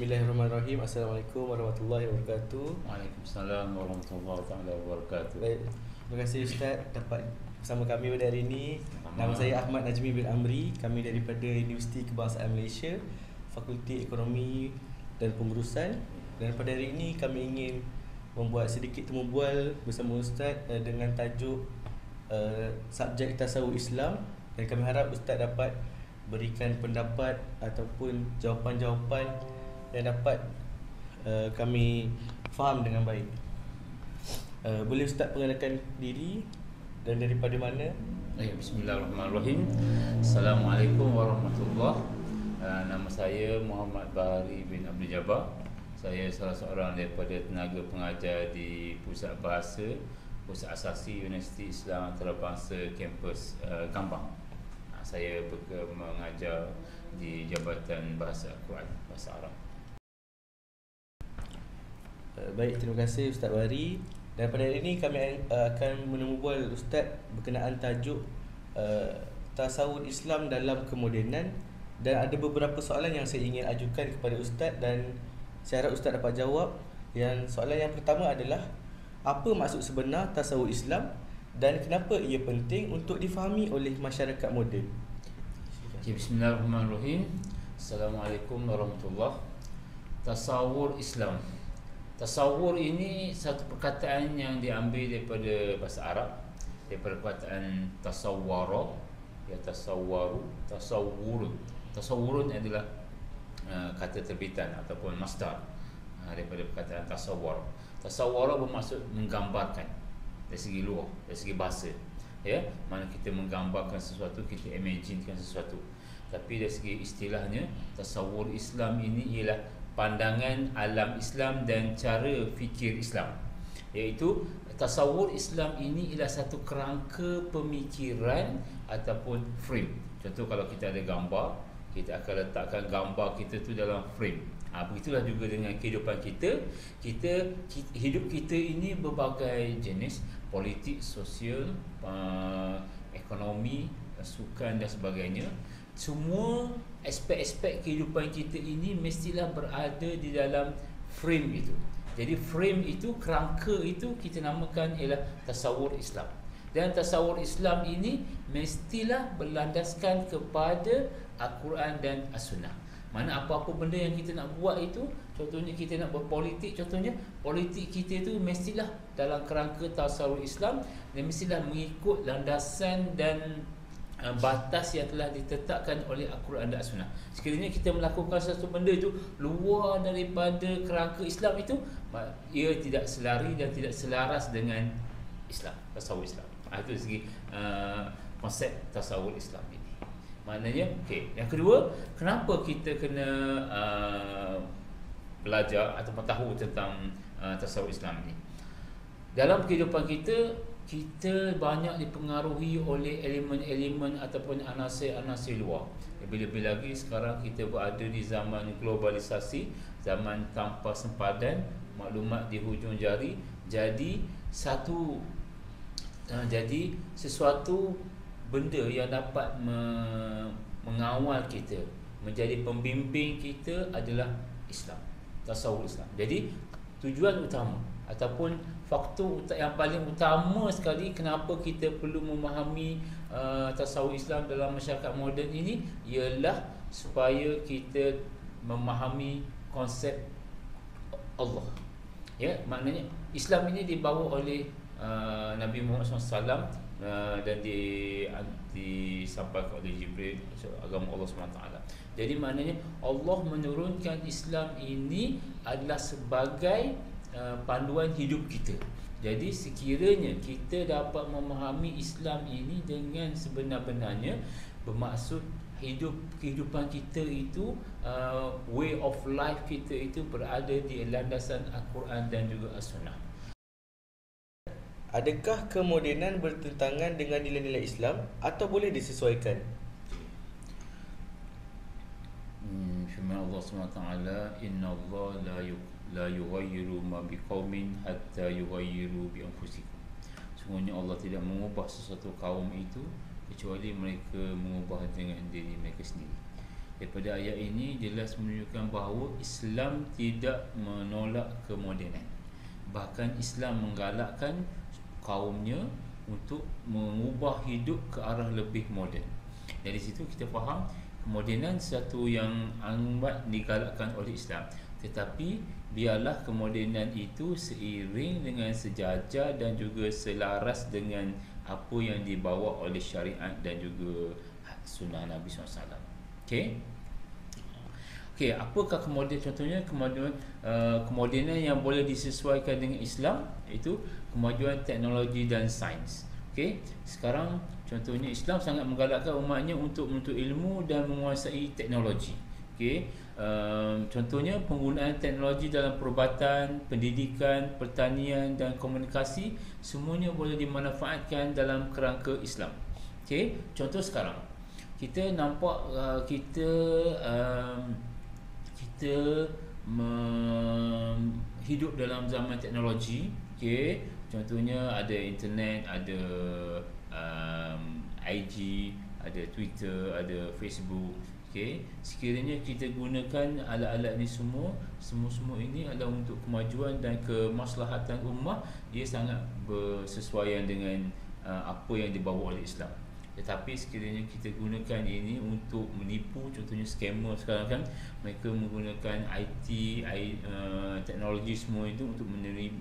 Bismillahirrahmanirrahim. Assalamualaikum warahmatullahi wabarakatuh. Waalaikumsalam warahmatullahi wabarakatuh. Baik, terima kasih Ustaz dapat bersama kami pada hari ini. Nama Sama. saya Ahmad Najmi bin Amri. Kami daripada Universiti Kebangsaan Malaysia, Fakulti Ekonomi dan Pengurusan. Dan pada hari ini kami ingin membuat sedikit temu bual bersama Ustaz dengan tajuk subjek tasawuf Islam, dan kami harap Ustaz dapat berikan pendapat ataupun jawapan-jawapan yang dapat kami faham dengan baik. Boleh Ustaz perkenalkan diri dan daripada mana? Bismillahirrahmanirrahim. Assalamualaikum warahmatullahi. Nama saya Muhammad Bahari bin Abdul Jabbar. Saya salah seorang daripada tenaga pengajar di Pusat Bahasa Pusat Asasi Universiti Islam Antarabangsa Kampus Gambang. Saya mengajar di Jabatan Bahasa Al-Quran, Bahasa Arab. Baik, terima kasih Ustaz Bahari. Dan pada hari ini kami akan menemu bual Ustaz berkenaan tajuk tasawuf Islam dalam kemodenan. Dan ada beberapa soalan yang saya ingin ajukan kepada Ustaz dan saya harap Ustaz dapat jawab. Yang soalan yang pertama adalah, apa maksud sebenar tasawuf Islam dan kenapa ia penting untuk difahami oleh masyarakat moden? Bismillahirrahmanirrahim. Assalamualaikum warahmatullahi. Tasawur Islam. Tasawur ini satu perkataan yang diambil daripada bahasa Arab, daripada perkataan tasawwara, ya tasawwaru, tasawwurun. Tasawwurun adalah kata terbitan ataupun masdar daripada perkataan tasawwar. Tasawwara bermaksud menggambarkan dari segi luar, dari segi bahasa, ya, mana kita menggambarkan sesuatu, kita imaginekan sesuatu. Tapi dari segi istilahnya, tasawur Islam ini ialah pandangan alam Islam dan cara fikir Islam. Iaitu tasawur Islam ini ialah satu kerangka pemikiran ataupun frame. Contoh, kalau kita ada gambar, kita akan letakkan gambar kita tu dalam frame. Begitulah juga dengan kehidupan kita. Hidup kita ini berbagai jenis, politik, sosial, ekonomi, sukan dan sebagainya. Semua aspek-aspek kehidupan kita ini mestilah berada di dalam frame itu. Jadi frame itu, kerangka itu kita namakan ialah tasawur Islam. Dan tasawur Islam ini mestilah berlandaskan kepada Al-Quran dan As-Sunnah. Mana apa-apa benda yang kita nak buat itu, contohnya kita nak berpolitik, contohnya politik kita itu mestilah dalam kerangka tasawur Islam dan mestilah mengikut landasan dan batas yang telah ditetapkan oleh Al-Quran dan As-Sunnah. Sekiranya kita melakukan satu benda itu luar daripada kerangka Islam itu, ia tidak selari dan tidak selaras dengan Islam, tasawur Islam. Itu segi konsep tasawur Islam ini. Maknanya, yang kedua, kenapa kita kena belajar atau tahu tentang tasawuf Islam ini? Dalam kehidupan kita, kita banyak dipengaruhi oleh elemen-elemen ataupun anasir-anasir luar. Lebih-lebih lagi sekarang kita berada di zaman globalisasi, zaman tanpa sempadan, maklumat di hujung jari. Jadi sesuatu benda yang dapat mengawal kita, menjadi pembimbing kita adalah Islam, tasawuf Islam. Jadi tujuan utama ataupun faktor yang paling utama sekali kenapa kita perlu memahami tasawuf Islam dalam masyarakat moden ini ialah supaya kita memahami konsep Allah. Ya, maknanya Islam ini dibawa oleh Nabi Muhammad SAW dan disampaikan oleh Jibril, agama Allah SWT. Jadi maknanya Allah menurunkan Islam ini adalah sebagai panduan hidup kita. Jadi sekiranya kita dapat memahami Islam ini dengan sebenar-benarnya, bermaksud kehidupan kita itu, way of life kita itu berada di landasan Al-Quran dan juga As-Sunnah. Adakah kemodenan bertentangan dengan nilai-nilai Islam atau boleh disesuaikan? Firman Allah SWT, Inna Allah la yughayyiru ma biqaumin hatta yughayyiru bi anfusihim. Sungguhnya Allah tidak mengubah sesuatu kaum itu kecuali mereka mengubah dengan diri mereka sendiri. Daripada ayat ini jelas menunjukkan bahawa Islam tidak menolak kemodenan. Bahkan Islam menggalakkan kaumnya untuk mengubah hidup ke arah lebih moden. Dari situ kita faham kemodenan satu yang amat digalakkan oleh Islam. Tetapi biarlah kemodenan itu seiring dengan sejajar dan juga selaras dengan apa yang dibawa oleh syariat dan juga sunnah Nabi SAW. Okey. Okey, apakah kemodenan? Contohnya kemodenan yang boleh disesuaikan dengan Islam iaitu kemajuan teknologi dan sains. Okey, sekarang contohnya Islam sangat menggalakkan umatnya untuk menuntut ilmu dan menguasai teknologi. Okey, contohnya penggunaan teknologi dalam perubatan, pendidikan, pertanian dan komunikasi semuanya boleh dimanfaatkan dalam kerangka Islam. Okey, contoh sekarang kita nampak hidup dalam zaman teknologi. Okey, contohnya ada internet, ada IG, ada Twitter, ada Facebook. Okey, sekiranya kita gunakan alat-alat ni semua ini adalah untuk kemajuan dan kemaslahatan ummah, ia sangat bersesuaian dengan apa yang dibawa oleh Islam. Tetapi sekiranya kita gunakan ini untuk menipu, contohnya scammer sekarang kan, mereka menggunakan IT, teknologi semua itu untuk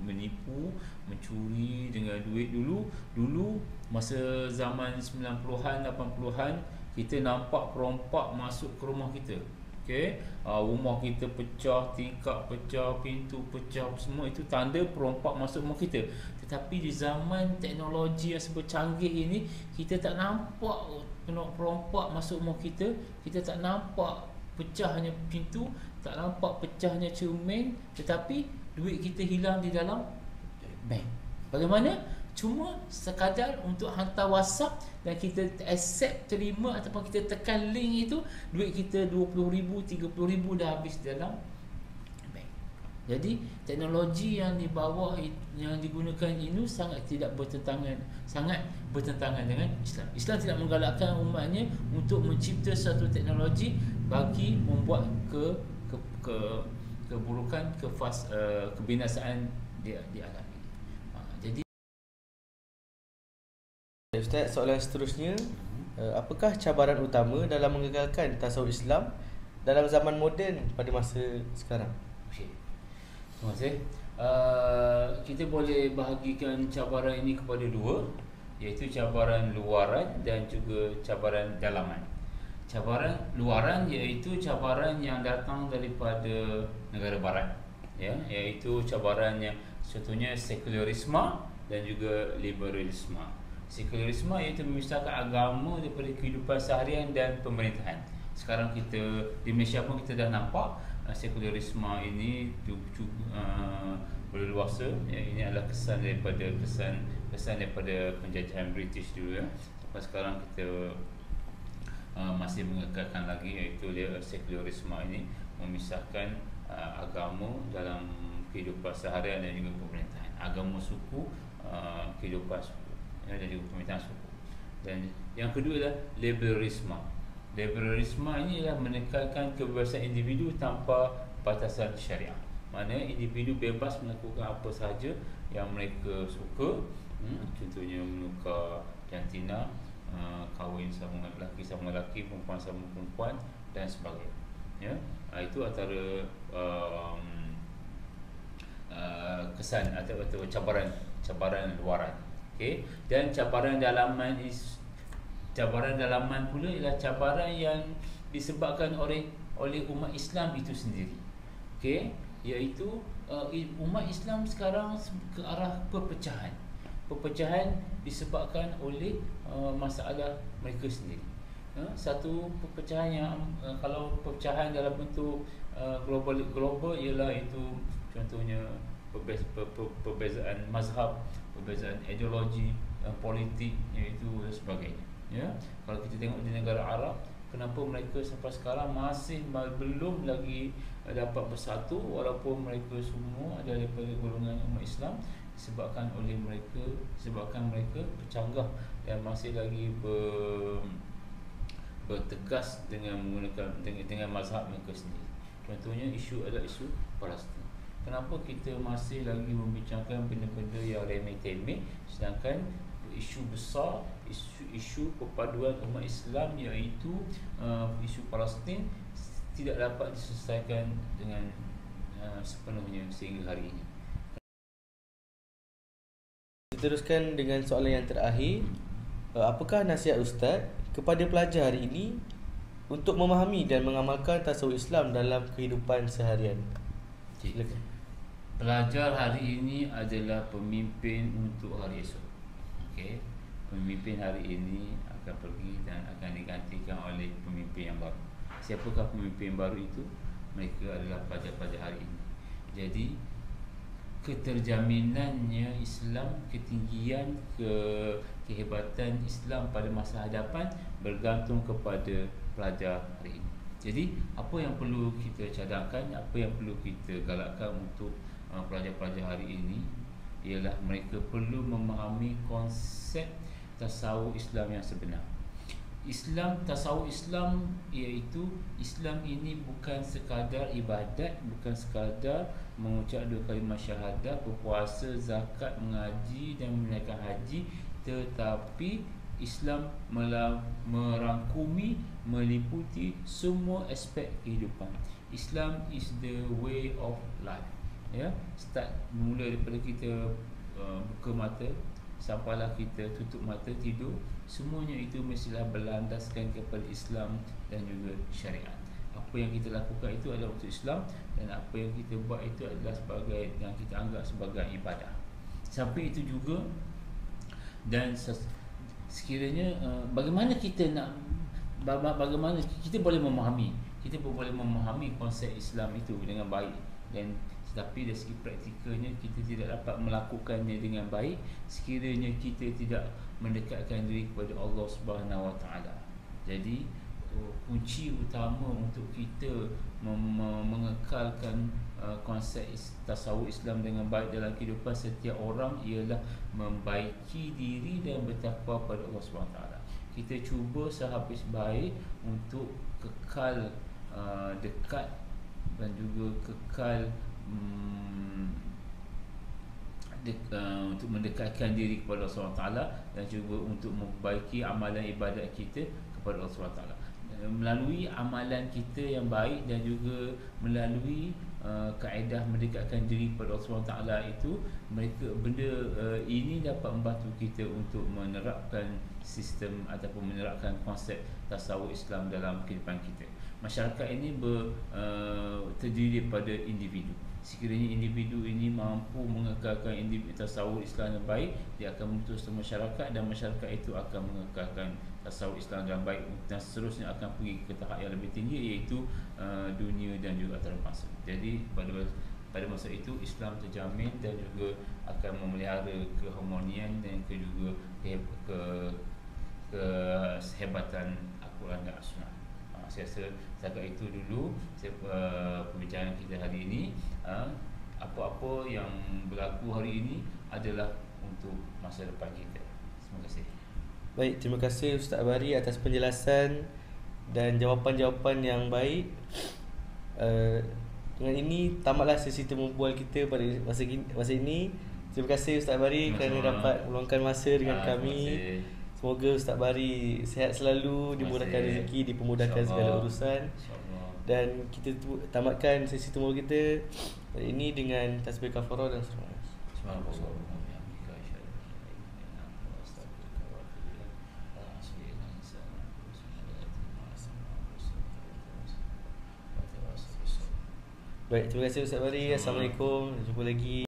menipu, mencuri dengan duit. Dulu masa zaman 90-an, 80-an, kita nampak perompak masuk ke rumah kita. Okey, rumah kita pecah, tingkap pecah, pintu pecah, semua itu tanda perompak masuk rumah kita. Tetapi di zaman teknologi yang sebercanggih ini, kita tak nampak perompak masuk rumah kita, kita tak nampak pecahnya pintu, tak nampak pecahnya cermin, tetapi duit kita hilang di dalam bank. Bagaimana? Cuma sekadar untuk hantar WhatsApp dan kita accept, terima ataupun kita tekan link itu, duit kita 20,000, 30,000 dah habis dalam bank. Jadi teknologi yang dibawa, yang digunakan ini sangat bertentangan dengan Islam. Islam tidak menggalakkan umatnya untuk mencipta satu teknologi bagi membuat keburukan, kebinasaan di alam ini. Jadi Ustaz, soalan seterusnya, apakah cabaran utama dalam mengekalkan tasawuf Islam dalam zaman moden pada masa sekarang? Okey, terima kasih. Kita boleh bahagikan cabaran ini kepada dua, iaitu cabaran luaran dan juga cabaran dalaman. Cabaran luaran iaitu cabaran yang datang daripada negara barat, ya, iaitu cabaran yang contohnya sekularisme dan juga liberalisme. Sekularisme iaitu memisahkan agama daripada kehidupan seharian dan pemerintahan. Sekarang kita di Malaysia pun kita dah nampak sekularisme ini berleluasa. Ini adalah kesan daripada penjajahan British dulu, ya. Sampai sekarang kita masih mengekalkan lagi, iaitu dia sekularisme ini memisahkan agama dalam kehidupan seharian dan juga pemerintahan. Agama, suku, kehidupan suku dan juga pemerintahan suku. Dan yang kedua adalah liberalisme. Liberalisme ini adalah menekankan kebebasan individu tanpa batasan syariah. Mana individu bebas melakukan apa sahaja yang mereka suka. Contohnya menukar jantina, kahwin sama lelaki sama lelaki, perempuan sama perempuan dan sebagainya. Ya, itu antara kesan atau cabaran luaran. Okey, dan cabaran dalaman pula ialah cabaran yang disebabkan oleh umat Islam itu sendiri. Okey, iaitu umat Islam sekarang ke arah perpecahan. Perpecahan disebabkan oleh masalah mereka sendiri. Satu perpecahan yang kalau perpecahan dalam bentuk global ialah itu contohnya perbezaan mazhab, perbezaan ideologi, politik, iaitu dan sebagainya. Ya, kalau kita tengok di negara Arab, kenapa mereka sampai sekarang masih belum lagi dapat bersatu walaupun mereka semua ada daripada golongan umat Islam, disebabkan mereka bercanggah dan masih lagi bertegas dengan menggunakan dengan mazhab mereka sendiri. Contohnya isu adalah isu Palestin. Kenapa kita masih lagi membincangkan benda-benda yang remeh-temeh, sedangkan isu besar, isu perpaduan umat Islam, iaitu isu Palestin, tidak dapat diselesaikan dengan sepenuhnya sehingga hari ini. Teruskan dengan soalan yang terakhir. Apakah nasihat Ustaz kepada pelajar hari ini untuk memahami dan mengamalkan tasawuf Islam dalam kehidupan seharian? Silakan. Pelajar hari ini adalah pemimpin untuk hari esok. Okey. Pemimpin hari ini akan pergi dan akan digantikan oleh pemimpin yang baru. Siapakah pemimpin baru itu? Mereka adalah pelajar-pelajar hari ini. Jadi keterjaminannya Islam, ketinggian kehebatan Islam pada masa hadapan bergantung kepada pelajar hari ini. Jadi apa yang perlu kita cadangkan, apa yang perlu kita galakkan untuk pelajar-pelajar hari ini ialah mereka perlu memahami konsep tasawuf Islam yang sebenar. Tasawuf Islam iaitu Islam ini bukan sekadar ibadat, bukan sekadar mengucap 2 kalimah syahadah, berpuasa, zakat, mengaji dan menunaikan haji, tetapi Islam merangkumi, meliputi semua aspek kehidupan. Islam is the way of life. Ya, start mula daripada kita buka mata sampailah kita tutup mata tidur, semuanya itu mestilah berlandaskan kepada Islam dan juga syariat. Apa yang kita lakukan itu adalah untuk Islam, dan apa yang kita buat itu adalah sebagai yang kita anggap sebagai ibadah. Sampai itu juga, dan sekiranya bagaimana kita nak, bagaimana kita boleh memahami, konsep Islam itu dengan baik, dan tetapi dari segi praktikalnya kita tidak dapat melakukannya dengan baik sekiranya kita tidak mendekatkan diri kepada Allah Subhanahu Wa Taala. Jadi kunci utama untuk kita mengekalkan konsep tasawuf Islam dengan baik dalam kehidupan setiap orang ialah membaiki diri dan bertakwa pada Allah Subhanahu Wa Taala. Kita cuba sehabis baik untuk kekal dekat dan juga kekal untuk mendekatkan diri kepada Allah SWT, dan juga untuk memperbaiki amalan ibadat kita kepada Allah SWT. Melalui amalan kita yang baik dan juga melalui kaedah mendekatkan diri kepada Allah SWT itu, benda ini dapat membantu kita untuk menerapkan sistem ataupun menerapkan konsep tasawuf Islam dalam kehidupan kita. Masyarakat ini terdiri daripada individu. Sekiranya individu ini mampu mengekalkan tasawuf Islam yang baik, dia akan membentuk masyarakat, dan masyarakat itu akan mengekalkan tasawuf Islam yang baik, dan seterusnya akan pergi ke tahap yang lebih tinggi, iaitu dunia dan juga antarabangsa. Jadi pada masa itu Islam terjamin dan juga akan memelihara keharmonian dan juga kehebatan Al-Quran dan As-Sunnah. Saya rasa setakat itu dulu perbincangan kita hari ini. Apa-apa yang berlaku hari ini adalah untuk masa depan kita. Terima kasih. Baik, terima kasih Ustaz Abari atas penjelasan dan jawapan-jawapan yang baik. Dengan ini tamatlah sesi temu bual kita pada masa ini. Terima kasih Ustaz Abari kerana dapat meluangkan masa dengan kami. Semoga Ustaz Bari sihat selalu, dimudahkan rezeki, dipermudahkan segala urusan. Dan kita tamatkan sesi temu kita hari ini dengan tasbih kafarah dan surah. Baik, terima kasih Ustaz Bari. Assalamualaikum. Jumpa lagi.